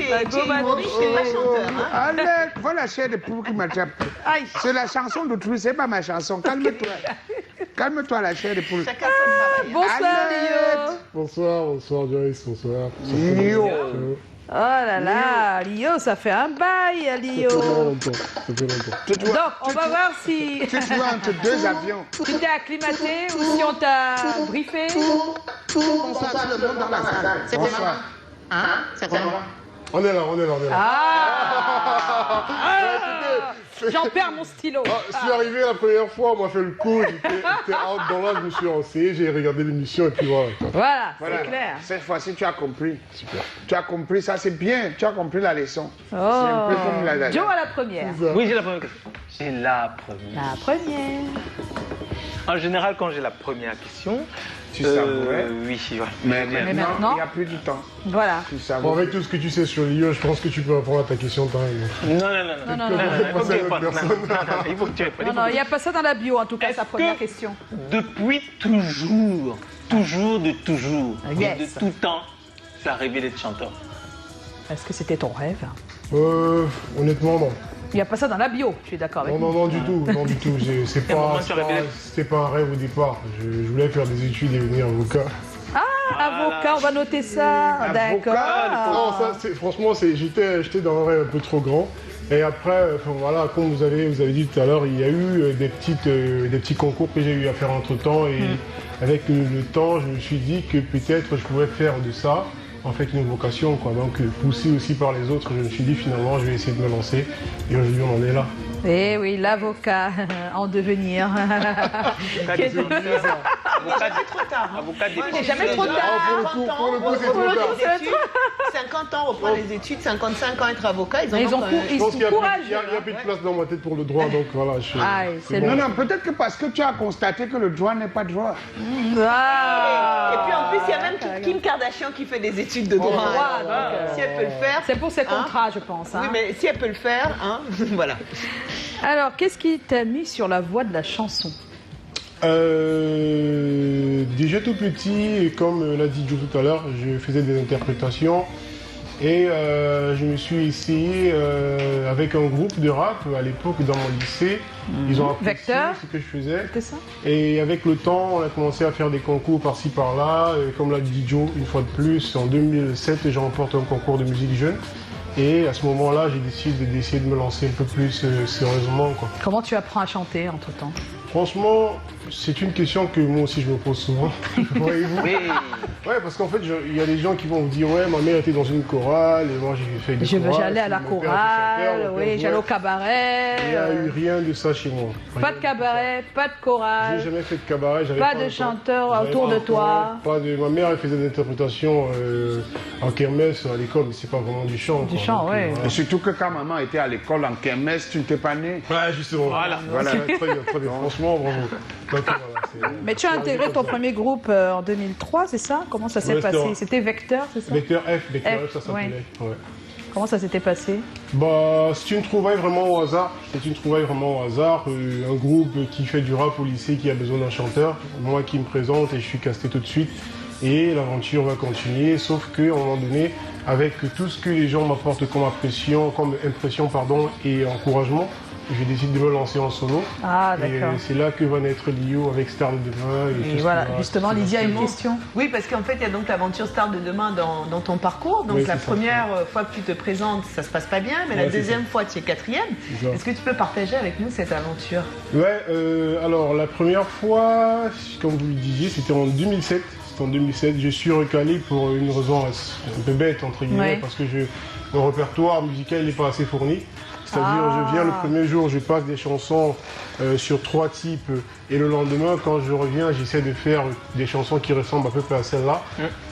es humoriste, t'es pas chanteur. Hein? Allez, voilà la chair de poule qui m'attrape. C'est la chanson d'autrui, c'est pas ma chanson. Calme-toi. Calme-toi, la chair de poule. Chacun son travail. Bonsoir, Lio. Bonsoir Joyce, bonsoir. Lio. Oh là là, Lio, ça fait un bail, Lio. Ça fait longtemps. Donc, on va voir si Tu te vois entre deux avions. tu t'es acclimaté ou si on t'a briefé. Bonsoir tout le monde dans la salle. C'est Bonsoir. Hein? C'est quoi? On est là. Ah, j'en perds mon stylo. Je suis arrivé la première fois, on m'a fait le coup, j'étais out dans là, je me suis lancé, j'ai regardé l'émission et puis voilà. Voilà, Voilà. c'est clair. Cette fois-ci, tu as compris. Super. Tu as compris, ça c'est bien. Tu as compris la leçon. Oh. C'est un peu comme la Joe à la première. Oui, j'ai la première question. J'ai la première. La première. En général, quand j'ai la première question, Tu savourais. oui, ouais. Mais maintenant, maintenant, il n'y a plus du temps. Voilà. Tu Bon, savourais. avec tout ce que tu sais sur Lio, je pense que tu peux répondre à ta question quand même. Non, il faut que tu répondes. Il faut que tu répondes. Non, il n'y a pas ça dans la bio, en tout cas, sa première question. Depuis toujours, de Yes. tout temps, tu as rêvé d'être chanteur. Est-ce que c'était ton rêve? Honnêtement, non. Il n'y a pas ça dans la bio, je suis d'accord avec Non, vous. non, du tout. C'est un moment, pas, tu aurais bien- c'était pas un rêve au départ. Je voulais faire des études et devenir avocat. Avocat, on va noter ça. D'accord. Non, ça, franchement, j'étais dans un rêve un peu trop grand. Et après, voilà, comme vous avez dit tout à l'heure, il y a eu des petits concours que j'ai eu à faire entre temps. Et avec le temps, je me suis dit que peut-être je pouvais faire de ça, en fait, une vocation, quoi. Donc, poussé aussi par les autres, je me suis dit finalement, je vais essayer de me lancer. Et aujourd'hui, on en est là. Eh oui, l'avocat en devenir. Avocat des églises, Trop tard. avocat des Il n'est jamais trop tard. Pour le coup, c'est trop tard. 50 ans, reprendre les études, 55 ans, être avocat, ils en Ils ont ont quand même. Je pense qu'il n'y a, courage. il y a plus de place dans ma tête pour le droit, donc voilà. C'est Non, non, peut-être que parce que tu as constaté que le droit n'est pas droit. Ah. Et puis en plus, il y a même Kim Kardashian qui fait des études de droit. droit, Alors, si elle peut le faire. C'est pour ses contrats, je pense. Hein. Oui, mais si elle peut le faire, hein, voilà. Alors, qu'est-ce qui t'a mis sur la voie de la chanson? Déjà tout petit, comme l'a dit Joe tout à l'heure, je faisais des interprétations et je me suis essayé avec un groupe de rap à l'époque dans mon lycée. Ils ont apprécié Vecteur. ce que je faisais. C'est ça? Et avec le temps, on a commencé à faire des concours par-ci par-là. Et comme l'a dit Joe, une fois de plus, en 2007, j'ai remporté un concours de musique jeune. Et à ce moment-là, j'ai décidé d'essayer de me lancer un peu plus sérieusement, quoi. Comment tu apprends à chanter entre-temps? Franchement, c'est une question que moi aussi je me pose souvent. Voyez-vous. Oui. Ouais, parce qu'en fait, il y a des gens qui vont vous dire ouais, ma mère était dans une chorale et moi j'ai fait des chorales. J'allais à la mon père était chanteur, chorale, mon père oui, j'allais au jouait. cabaret. Il n'y a eu rien de ça chez moi. Pas de cabaret, pas de J'ai chorale. jamais fait de cabaret. j'avais Pas de le temps. chanteur J'avais autour pas de le temps, toi. Pas de. Ma mère elle faisait des interprétations en kermesse à l'école, mais c'est pas vraiment du chant. Du quoi. chant, Donc, ouais. Et surtout que quand maman était à l'école en kermesse, tu n'étais pas né. Ouais, justement. Voilà. Voilà. Très bien. Franchement, bravo. Donc, voilà, Mais tu as intégré ton premier groupe en 2003, c'est ça? Comment ça s'est Vecteur. passé? C'était Vecteur, c'est ça? Vecteur F, ça F, s'appelait. Ouais. Comment ça s'était passé? Bah, c'est une trouvaille vraiment au hasard. Un groupe qui fait du rap au lycée, qui a besoin d'un chanteur. Moi qui me présente et je suis casté tout de suite. Et l'aventure va continuer, sauf qu'à un moment donné, avec tout ce que les gens m'apportent comme impression, et encouragement, je décide de me lancer en solo. Ah, Et d'accord. c'est là que va naître Lio avec Star de demain. Et tout ce voilà, qui va- justement, Lydia a une question. Oui, parce qu'en fait, il y a donc l'aventure Star de demain dans ton parcours. Donc Oui, la c'est ça. première fois que tu te présentes, ça se passe pas bien, mais la Ouais, c'est deuxième fois, tu es quatrième. C'est ça. Est-ce que tu peux partager avec nous cette aventure? Ouais, alors la première fois, comme vous le disiez, c'était en 2007. Je suis recalé pour une raison un peu bête, entre guillemets, Ouais. parce que mon répertoire musical n'est pas assez fourni. C'est-à-dire, je viens le premier jour, je passe des chansons sur 3 types, et le lendemain, quand je reviens, j'essaie de faire des chansons qui ressemblent à peu près à celle-là.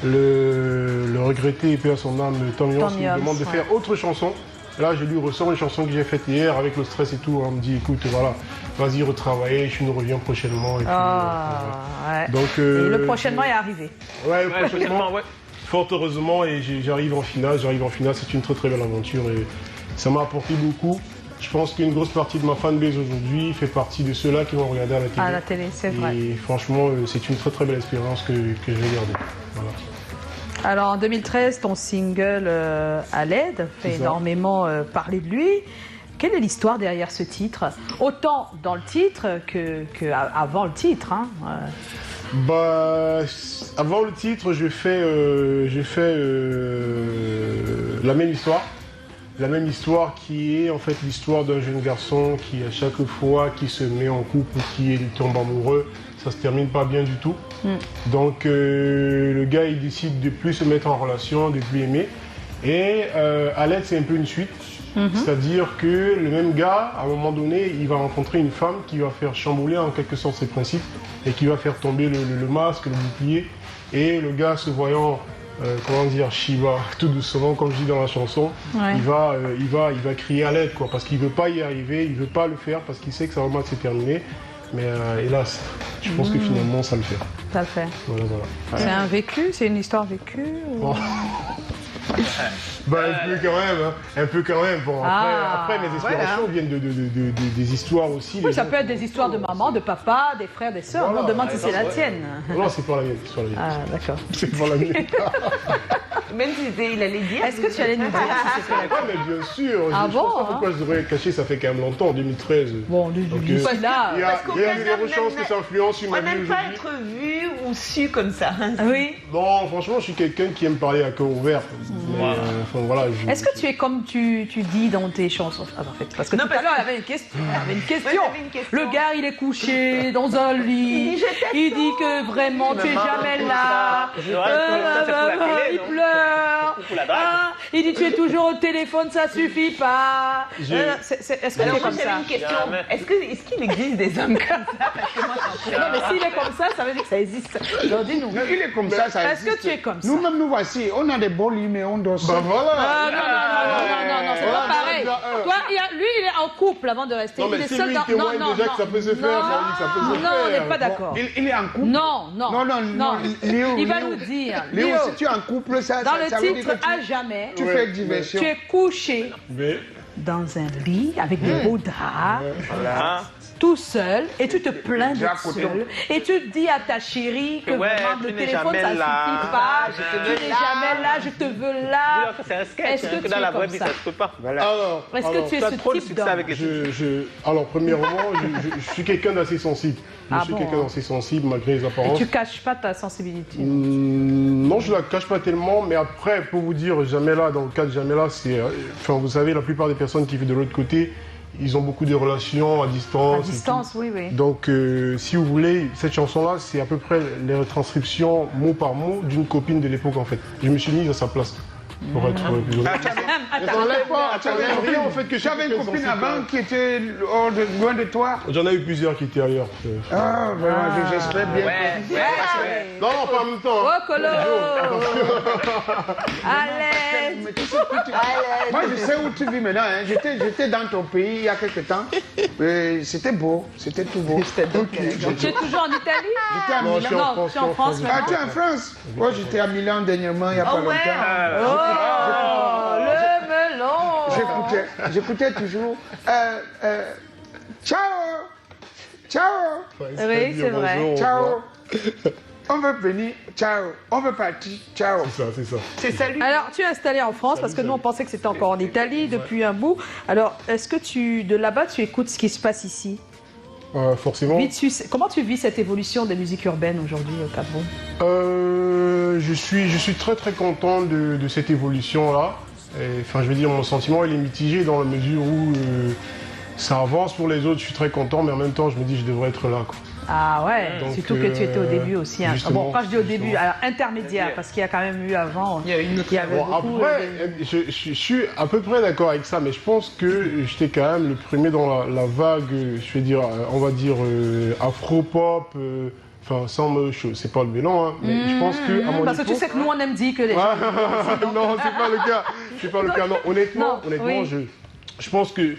Le regretté et paix à son âme, Tom Yance, me Yance, demande de ouais. faire autre chanson. Là, je lui ressens les chansons que j'ai faites hier avec le stress et tout. On me dit, écoute, voilà, vas-y, retravailler, je nous reviens prochainement. Et puis, Ah, ouais. donc, Et le prochainement est arrivé. ouais, Ouais, prochainement, prochainement, ouais. fort heureusement, et j'arrive en finale. C'est une très très belle aventure et ça m'a apporté beaucoup. Je pense qu'une grosse partie de ma fanbase aujourd'hui fait partie de ceux-là qui vont regarder à la télé. À la télé, c'est vrai. Et franchement, c'est une très très belle expérience que je vais garder. Voilà. Alors en 2013, ton single À l'aide fait énormément parler de lui. Quelle est l'histoire derrière ce titre? Autant dans le titre que avant le titre. Hein. Bah, avant le titre, j'ai fait la même histoire. La même histoire qui est en fait l'histoire d'un jeune garçon qui, à chaque fois qu'il se met en couple ou qu'il tombe amoureux, ça se termine pas bien du tout. Donc le gars, il décide de plus se mettre en relation, de plus aimer. Et À l'aide, c'est un peu une suite. C'est-à-dire que le même gars, à un moment donné, il va rencontrer une femme qui va faire chambouler en quelque sorte ses principes et qui va faire tomber le masque, le bouclier. Et le gars, se voyant, comment dire, Shiva, tout doucement, comme je dis dans la chanson, il va crier à l'aide, quoi, parce qu'il ne veut pas y arriver, il ne veut pas le faire, parce qu'il sait que ça va mal se terminer. Mais hélas, je pense que finalement, ça le fait. Ça le fait. Voilà. C'est un vécu, c'est une histoire vécue ou... Bah, un peu quand même. Bon, après mes inspirations viennent des histoires aussi. Oui, ça peut être des histoires de maman, de papa, des frères, des sœurs. Voilà, on demande si c'est la tienne. Non, c'est pas la mienne. Ah, d'accord. C'est pas la mienne. Même si il allait dire. Est-ce que tu allais nous dire si c'était la tienne? Mais bien sûr. Ah je sais bon, pas pourquoi je devrais cacher, ça fait quand même longtemps, en 2013. Bon, là. Il y a eu des chances que ça influence sur ma On vie n'aime pas aujourd'hui. être vu ou su comme ça. Oui. Non, franchement, je suis quelqu'un qui aime parler à cœur ouvert. Mais, voilà, Est-ce que tu es comme tu dis dans tes chansons? Ah, en fait, parce que tout à l'heure, il y avait une question. Le gars, il est couché dans un lit. Il dit que vraiment, tu es jamais là. Il pleure. Il dit tu es toujours au téléphone, ça suffit pas. Est-ce que tu es comme ça? J'avais une question. Est-ce qu'il existe des hommes comme ça? Parce que moi, Non, mais s'il est comme ça veut dire que ça existe. Alors, dis-nous. Il est comme ça, ça Est-ce que tu es comme ça? Nous-mêmes, nous voici, on a des beaux lits, mais on dort seul. Bah voilà. Non, c'est pas pareil. Toi, lui, il est en couple avant de rester. Non, mais il est si seul lui, dans... il témoigne déjà que ça peut se faire, ça veut dire que ça peut se faire. Non, on n'est pas d'accord. Il est en couple. Non. Léo, Il va nous dire. Léo, Léo, si tu es en couple, ça dans veut le dire titre que à jamais, tu fais diversion. tu es couché Mais dans un lit avec des beaux draps, tout seul, et tu te plains J'ai à d'être côté. seul, et tu dis à ta chérie que Ouais, vraiment tu le n'es téléphone jamais ça là. suffit pas, Je te tu veux n'es là. jamais là, je te veux là. C'est un sketch, Est-ce que que tu dans es la vraie comme vie, ça? ça se peut pas. alors, Est-ce que tu es Tu as ce trop de type succès d'homme? avec les filles. alors, premièrement, je suis quelqu'un d'assez sensible. Ah Je suis bon, quelqu'un hein. d'assez sensible malgré les Et apparences. tu caches pas ta sensibilité? Non, je la cache pas tellement, mais après, pour vous dire, Jamela, dans le cas de Jamela, c'est, enfin, vous savez, la plupart des personnes qui vivent de l'autre côté, ils ont beaucoup de relations à distance. À distance, oui. Donc, si vous voulez, cette chanson-là, c'est à peu près les retranscriptions mot par mot d'une copine de l'époque, en fait. Je me suis mise à sa place, pour être plus honnête. J'enlève rien, en fait, que Tu avais une chacun copine sensible. avant qui était loin de toi. J'en ai eu plusieurs qui étaient ailleurs. Ah, vraiment, j'espère bien. Non, pas en même temps. Oh, hein. Colo! Allez! Mais tu sais, moi, je sais où tu vis maintenant. Hein. J'étais dans ton pays il y a quelques temps. C'était beau, c'était tout beau. Tu es toujours en Italie? J'étais à Non, je suis Milan. en France. tu es en France Ah, maintenant? tu es en France? Moi, j'étais à Milan dernièrement, il n'y a pas Oh, ouais. longtemps. Oh, le melon! J'écoutais toujours. Ciao! Ciao! Oui, c'est vrai. Ciao! On veut venir, ciao! On veut partir, ciao! C'est ça. C'est salut. Alors, tu es installé en France parce que nous, on pensait que c'était encore en Italie depuis un bout. Alors, est-ce que de là-bas, tu écoutes ce qui se passe ici? Forcément. Comment tu vis cette évolution des musiques urbaines aujourd'hui au Cameroun? Je suis très très content de cette évolution-là. Enfin, je veux dire, mon sentiment il est mitigé dans la mesure où ça avance pour les autres. Je suis très content, mais en même temps, je me dis je devrais être là, quoi. Ah ouais, Donc, surtout que tu étais au début aussi. Hein. justement, Bon, quand je dis au début, alors intermédiaire, parce qu'il y a quand même eu avant. Il y avait Bon, beaucoup, après, je suis à peu près d'accord avec ça, mais je pense que j'étais quand même le premier dans la vague, je vais dire, on va dire afro-pop. Enfin, c'est pas le mélange, hein, mais je pense que à mon parce que tu sais que nous, on aime dire que les gens... non, c'est pas le cas. C'est pas le cas. Non, honnêtement, oui. je pense que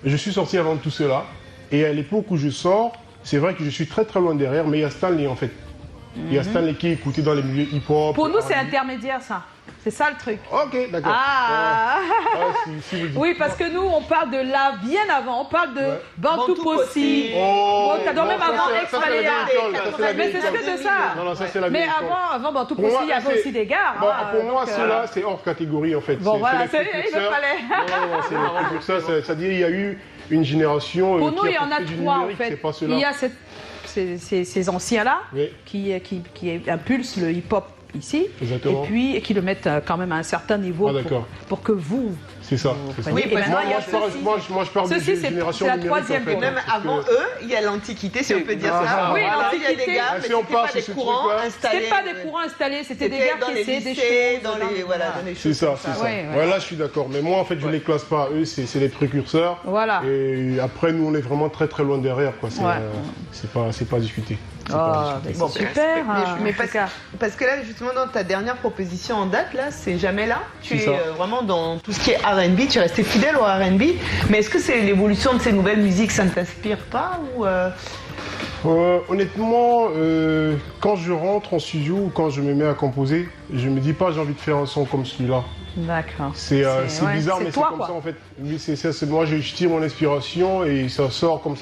je suis sorti avant tout cela. Et à l'époque où je sors, c'est vrai que je suis très très loin derrière, mais il y a Stanley en fait. Il y a Stanley qui est écouté dans les milieux hip-hop. Pour nous, c'est intermédiaire, ça. C'est ça le truc. Ok, d'accord. Ah, si vous dites. oui, parce que nous, on parle de là bien avant. On parle de Bantu Possi. Oh, Ça doit même avant ça, c'est la vieille école, ça, c'est la Mais vieille c'est école. ce que c'est ça. Non, ça c'est la Mais vieille école. avant Bantu Pour Possi, moi, il y avait c'est- aussi des gares. Bon, hein, pour moi, donc, ceux-là, c'est hors catégorie en fait. Bon, voilà, les il me précurseurs. fallait. Non, c'est les précurseurs, c'est-à-dire il y a eu une génération Pour qui nous, il y en a fait du trois en numérique, fait. c'est pas ceux-là. Il y a ces anciens-là Oui. qui impulsent le hip-hop ici, Exactement. et puis qui le mettent quand même à un certain niveau Ah, d'accord. pour que vous. C'est ça. c'est ça. Oui, Oui, parce maintenant, qu'il y a Moi, je parle de Ceci, c'est génération la numérique, troisième en fait, génération. Même parce avant que- eux, il y a l'Antiquité, si on peut dire ça. Oui, Voilà, il y a l'Antiquité. des gars, mais Si on c'était part pas sur des ce courants truc-là. installés. C'était pas des courants installés, c'était des gars dans qui les essayaient des lycées, choses. dans les choses. C'est ça, comme c'est ça. Ouais, ouais. Ouais, là, je suis d'accord. Mais moi, en fait, je les classe pas. Eux, c'est les précurseurs. Voilà. Et après, nous, on est vraiment très très loin derrière, quoi. C'est pas discuté. C'est pas Oh, discuté. c'est Bon, super. Mais en tout cas. parce que là, justement, dans ta dernière proposition en date, là, c'est jamais là. Tu C'est es ça. vraiment dans tout ce qui est R&B. Tu es resté fidèle au R&B. Mais est-ce que c'est l'évolution de ces nouvelles musiques, ça ne t'inspire pas ou Honnêtement, quand je rentre en studio ou quand je me mets à composer, je me dis pas j'ai envie de faire un son comme celui-là. D'accord. C'est ouais, bizarre, c'est mais c'est toi, comme quoi. ça en fait. Oui, moi je tire mon inspiration et ça sort, comme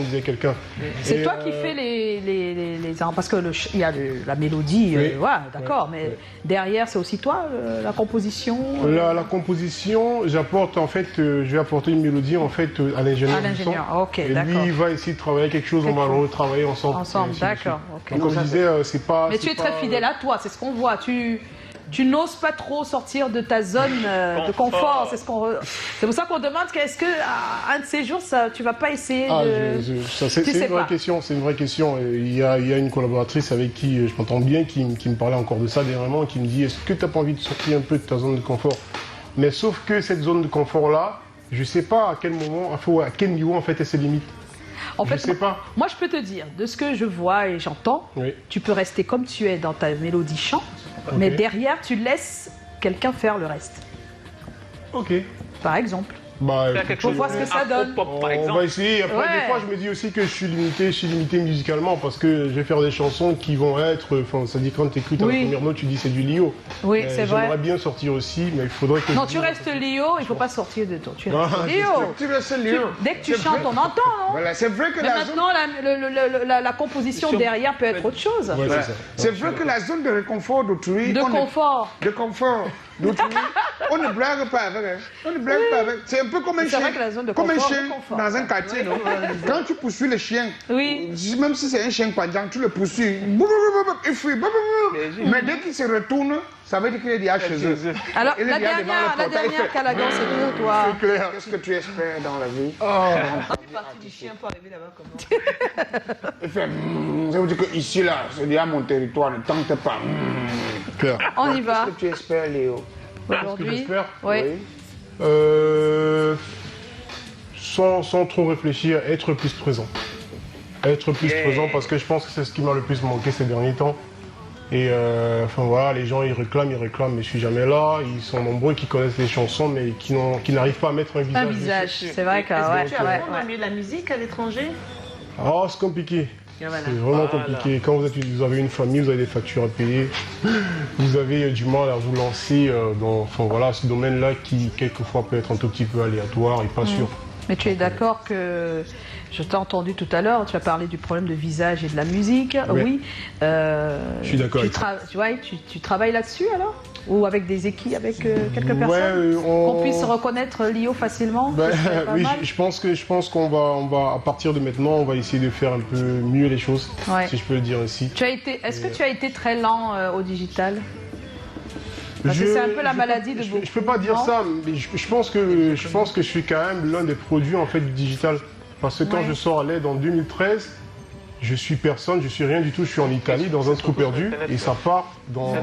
disait quelqu'un. C'est Et, toi qui fais les parce que il y a la mélodie, Oui. ouais, d'accord, mais ouais. derrière c'est aussi toi la composition. La composition, j'apporte en fait, je vais apporter une mélodie en fait à l'ingénieur. À du son. l'ingénieur, ok, Et lui, d'accord. il va essayer de travailler quelque chose, on va le retravailler ensemble. Ensemble, Et ainsi de d'accord, suite. ok. Donc, comme je disais, c'est pas. Mais c'est tu es très pas- fidèle à toi, c'est ce qu'on voit. Tu n'oses pas trop sortir de ta zone de confort. C'est pour ça qu'on demande est-ce que un de ces jours tu vas pas essayer Ah, de. c'est Tu sais une vraie pas. question, c'est une vraie question. Et il y a une collaboratrice avec qui je m'entends bien, qui me parlait encore de ça dernièrement, qui me dit est-ce que tu n'as pas envie de sortir un peu de ta zone de confort? Mais sauf que cette zone de confort-là, je sais pas à quel moment, à quel niveau en fait elle se limite. En fait, je sais pas. moi je peux te dire, de ce que je vois et j'entends, Oui. tu peux rester comme tu es dans ta mélodie chant, mais derrière tu laisses quelqu'un faire le reste. Ok. Par exemple. Bah, Faire quelque Faut chose voir ce que ça donne. Afro-pop, par on exemple. va essayer. Après, Ouais. des fois, je me dis aussi que je suis limité musicalement parce que je vais faire des chansons qui vont être. Enfin, ça dit quand tu écoutes Oui. la première note, tu dis c'est du Lio. Oui, c'est vrai. J'aimerais bien sortir aussi, mais il faudrait que. Non, tu restes Lio, il faut pas sortir de toi. Tu restes Ah, Lio. Tu restes libre. Dès que tu C'est chantes, vrai. on entend, non? Voilà, c'est vrai que Mais la zone... maintenant, la composition derrière peut être autre chose. Ouais, Voilà. c'est ça. C'est vrai que la zone de réconfort d'autrui... De on ne- confort. De confort d'autrui, on ne blague pas avec. Hein. On ne blague pas avec. C'est un peu comme un C'est chien. vrai que la zone de comme un confort, chien de confort. dans un quartier, non? Quand tu poursuis le chien, Oui. même si c'est un chien quadrant, tu le poursuis. Boum, boum, boum, boum, il fuit. Boum, boum, boum. Mais dès qu'il se retourne, ça veut dire qu'il est déjà chez eux. Alors, Il est la bien devant dernière, le portail. Calagan, c'est pour toi. C'est clair. Qu'est-ce que tu espères dans la vie? partie du chien pour arriver là-bas comment Il fait ça veut dire que ici là, c'est déjà mon territoire, ne tente pas. Clair. On y va. Qu'est-ce que tu espères, Léo? Aujourd'hui. j'espère Oui. Sans trop réfléchir, être plus présent. Être plus présent parce que je pense que c'est ce qui m'a le plus manqué ces derniers temps. Et enfin voilà, les gens ils réclament, mais je suis jamais là. Ils sont nombreux qui connaissent les chansons mais qui n'arrivent pas à mettre un visage. Un visage, c'est vrai que. Est-ce Ouais, que tu as ouais, dans le milieu de la musique à l'étranger Ah, c'est compliqué. Voilà. C'est vraiment compliqué. Quand vous avez une famille, vous avez des factures à payer, vous avez du mal à vous lancer dans ce domaine-là qui, quelquefois, peut être un tout petit peu aléatoire et pas sûr. Mais tu es d'accord que, je t'ai entendu tout à l'heure, tu as parlé du problème de visage et de la musique, Ouais. oui. Je suis d'accord avec ça. Tu travailles là-dessus alors? Ou avec des équipes, avec quelques Ouais, personnes? on- Qu'on puisse reconnaître Lio facilement? Ben, Ce serait pas oui, mal. je pense qu'on va, à partir de maintenant, on va essayer de faire un peu mieux les choses, Ouais. si je peux le dire ainsi. Est-ce que tu as été très lent au digital? Parce que c'est un peu la maladie de beaucoup. Je peux pas dire non? ça, mais je pense que je suis quand même l'un des produits en fait du digital. Parce que quand Ouais. je sors à l'aide en 2013, je suis personne, je suis rien du tout. Je suis en Italie dans un trou perdu et ça part dans un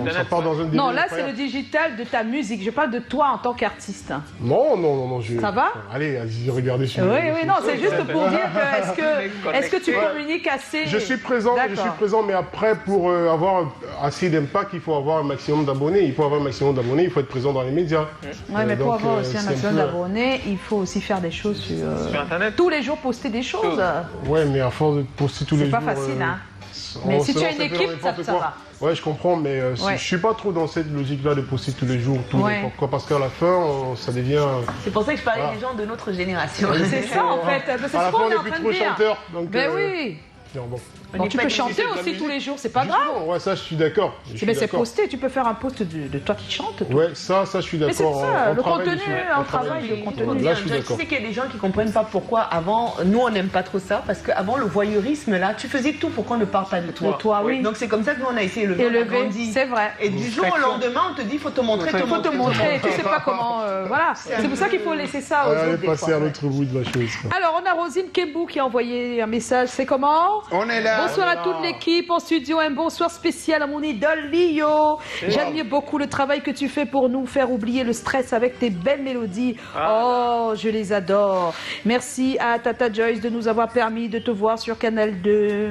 délire Non, là c'est le incroyable. digital de ta musique. Je parle de toi en tant qu'artiste. Non. Ça va? Allez, regardez sur Oui, non, c'est juste pour dire que est-ce que tu Ouais. communiques assez? Je suis présent, mais après, pour avoir assez d'impact, il faut avoir un maximum d'abonnés. Il faut être présent dans les médias. Oui, mais pour Donc, avoir aussi un c'est maximum peu, d'abonnés, il faut aussi faire des choses sur Sur Internet. tous les jours poster des choses. Ouais, mais à force de poster tous les C'est jours. pas facile, hein. Mais on si se tu as lance une un peu dans équipe, n'importe ça quoi. va. Ouais, je comprends, mais Ouais. je suis pas trop dans cette logique-là de poster tous les jours, tout Ouais. n'importe quoi, parce qu'à la fin, ça devient... C'est pour ça que je parlais Voilà. des gens de notre génération. C'est ça en fait, c'est ce À la fin, qu'on on est en n'est plus train de trop dire. chanteur, donc... Ben oui. non, bon. Bon, tu peux chanter aussi tous les jours, c'est pas grave. Justement, ouais, ça, je suis d'accord. Je suis Mais c'est d'accord. posté, tu peux faire un post de toi qui chante. tout. Ouais, ça, je suis Mais c'est d'accord. ça, on le travaille contenu, dessus. on On travaille le dessus. contenu. Là, je suis Tu d'accord. sais qu'il y a des gens qui comprennent pas pourquoi avant, nous on n'aime pas trop ça, parce qu'avant le voyeurisme là, tu faisais tout pour qu'on ne parle pas de toi. De toi, oui. Donc c'est comme ça que nous on a essayé de Élevé, grandi. c'est vrai. Et du jour au lendemain, on te dit faut te montrer, Il faut te montrer, tu sais pas comment. Voilà, c'est pour ça qu'il faut laisser ça aux Allez, autres. des passer fois. à l'autre bout de la chose. Alors, on a Rosine Kembou qui a envoyé un message. C'est comment? On est là. Bonsoir à toute l'équipe en studio. Un bonsoir spécial à mon idole Lio. J'admire beaucoup le travail que tu fais pour nous faire oublier le stress avec tes belles mélodies. Oh, je les adore. Merci à Tata Joyce de nous avoir permis de te voir sur Canal 2.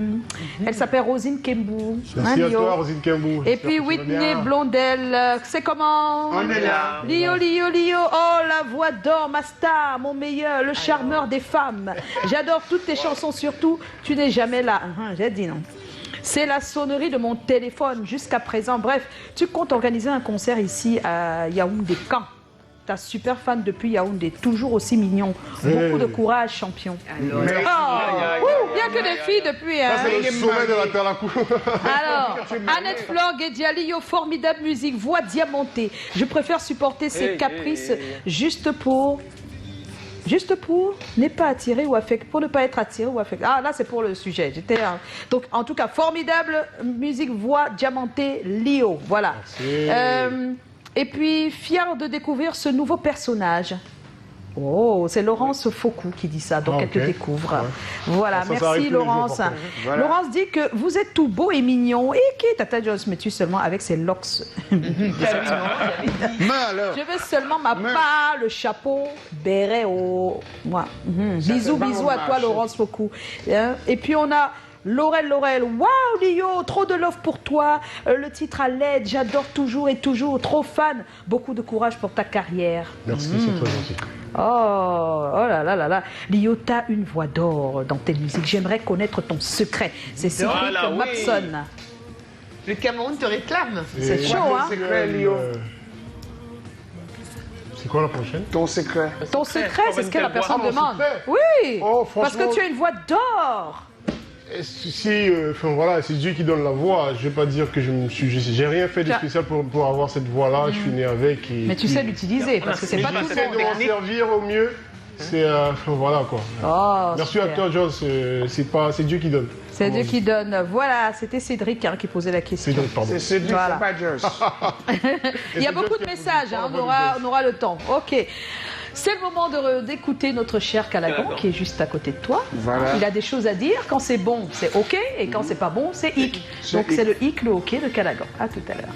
Elle s'appelle Rosine Kembou. Merci à Lio. toi, Rosine Kembou. Et J'espère puis que tu vas Whitney bien. Blondel, c'est comment? On est là. Lio, Lio, Lio, oh la voix d'or, ma star, mon meilleur, le charmeur des femmes. J'adore toutes tes chansons, surtout Tu n'es jamais là. J'ai dit non. C'est la sonnerie de mon téléphone jusqu'à présent. Bref, tu comptes organiser un concert ici à Yaoundé quand? Ta super fan depuis Yaoundé, toujours aussi mignon. Beaucoup de courage, champion. Oh, il n'y a que des filles depuis. Hein. Ça, c'est le sommet de la Talakou. Alors, Annette Flore, Guédia Lio, formidable musique, voix diamantée. Je préfère supporter ses caprices juste pour n'est pas attiré ou affecté, pour ne pas être attiré ou affecté. Ah là c'est pour le sujet. Donc en tout cas formidable musique, voix diamantée, Lio. Voilà. Et puis fier de découvrir ce nouveau personnage. Oh, c'est Laurence Faucou qui dit ça, donc Ah, elle te ok. découvre. Ouais. Voilà, Ça arrive tous merci les jours, Laurence. par contre. Voilà. Laurence dit que vous êtes tout beau et mignon. Et qui Tata Jones me tue seulement avec ses locks. Mais alors. Je veux seulement ma part, le chapeau, béret au... Moi. Bisous, fait bisous pas à mon toi, marché. Laurence Faucou. Hein. Et puis on a Laurel. Waouh, Lio, trop de love pour toi. Le titre à l'aide, j'adore toujours et toujours. Trop fan. Beaucoup de courage pour ta carrière. Merci, c'est très gentil. Oh là là là là. Lio, t'as une voix d'or dans tes musiques. J'aimerais connaître ton secret. C'est Cédric Voilà, oui. Mapson. Le Cameroun te réclame. C'est chaud, hein? Secret, Lio. C'est quoi la prochaine? Ton secret. Ton secret, c'est ce que la personne Ah, mon demande. secret. Oui, Oh, parce franchement- que tu as une voix d'or. Si, enfin, voilà, c'est Dieu qui donne la voix. Je vais pas dire que j'ai rien fait de spécial pour avoir cette voix-là. Je suis né avec. Et Mais tu puis, sais l'utiliser, parce que c'est pas tout le j'essaie de monde. m'en servir au mieux. C'est, enfin, voilà quoi. Oh, Merci à super. toi, Joss. C'est Dieu qui donne. C'est Dieu qui donne. Voilà, c'était Cédric hein, qui posait la question. C'est donc, pardon. C'est celui, Voilà. c'est pas Joss. Il y a beaucoup de messages, hein, on aura le temps. Ok. C'est le moment d'écouter notre cher Calagon qui est juste à côté de toi. Voilà. Il a des choses à dire. Quand c'est bon, c'est ok. Et quand c'est pas bon, c'est hic. C'est Donc hic. c'est le hic, le ok de Calagon. À tout à l'heure.